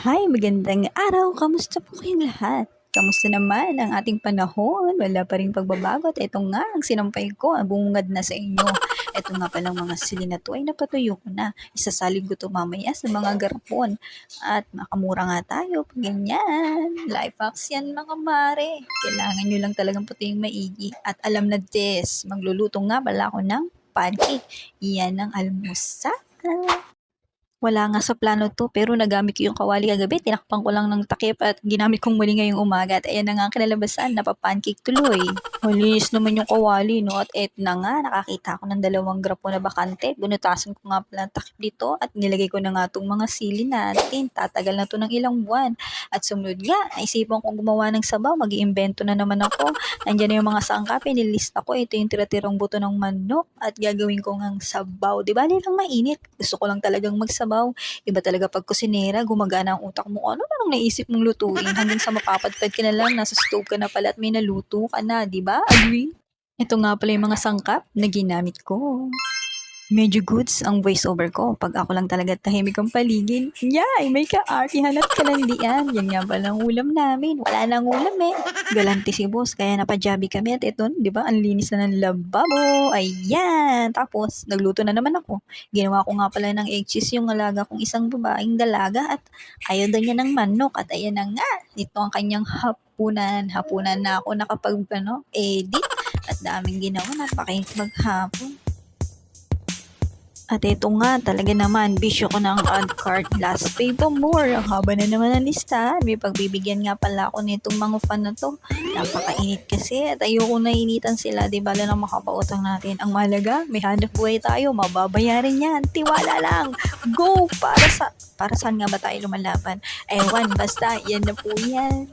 Hi, magandang araw. Kamusta po kayong lahat? Kamusta naman ang ating panahon? Wala pa ring pagbabago at eto nga ang sinampay ko, ang bumungad na sa inyo. Eto nga palang mga sili na to ay napatuyo ko na. Isasalig ko to mamaya sa mga garapon. At makamura nga tayo pag ganyan. Life hacks yan mga mare. Kailangan nyo lang talagang puting maigi. At alam na des, magluluto nga pala ako ng pancake. Yan ang almusal. Wala nga sa plano 'to, pero nagamit ko yung kawali kagabi, tinakpan ko lang ng takip at ginamit kong muli ngayong umaga at ayan na nga ang kinalabasan, napa-pancake tuloy. Malinis naman yung kawali 'no, at eto na nga, nakakita ako ng 2 grapo na bakante. Binutasan ko nga pala ang takip dito at nilagay ko na nga 'tong mga sili natin. Tatagal na 'to ng ilang buwan. At sumunod nga, naisipan kong gumawa ng sabaw, mag-iimbento na naman ako. Nandiyan na yung mga sangkap, nililista ko. Ito yung tira-tirang buto ng manok at gagawin ko ngang sabaw. Di bali lang mainit. Gusto ko lang talagang magsabaw. Iba talaga pag kusinera, gumagana ang utak mo. Ano na lang naisip mong lutuin hanggang sa mapapadpad ka na lang, nasa stove ka na pala at may naluto ka na, di ba? Agree? Ito nga pala yung mga sangkap na ginamit ko. Medyo goods ang voiceover ko 'pag ako lang talaga tahimik ang paligid. Yay! May ka-artihan at kalandian. Yan nga pala ang ulam namin. Wala nang ulam eh. Galante si boss kaya napajabi kami at ito, 'di ba, ang linis na ng lababo. Ayan! Tapos nagluto na naman ako. Ginawa ko nga pala ng egg cheese yung alaga kong isang babaeng dalaga at ayaw daw niya ng manok at ayan na nga. Ito ang kanyang hapunan. Hapunan na ako nakapag edit at daming ginawa. Napakainit maghapon. At ito nga, talaga naman, bisyo ko ng add cart last pay pa more. Ang haba na naman ang listahan. May pagbibigyan nga pala ako nitong mga fan na to. Napakainit kasi at ayoko na initan sila. Di bala na makapautang natin. Ang mahalaga, may hanap buhay tayo. Mababayaran yan. Tiwala lang. Go! Para saan nga ba tayo lumalaban? Ewan, basta yan na po yan.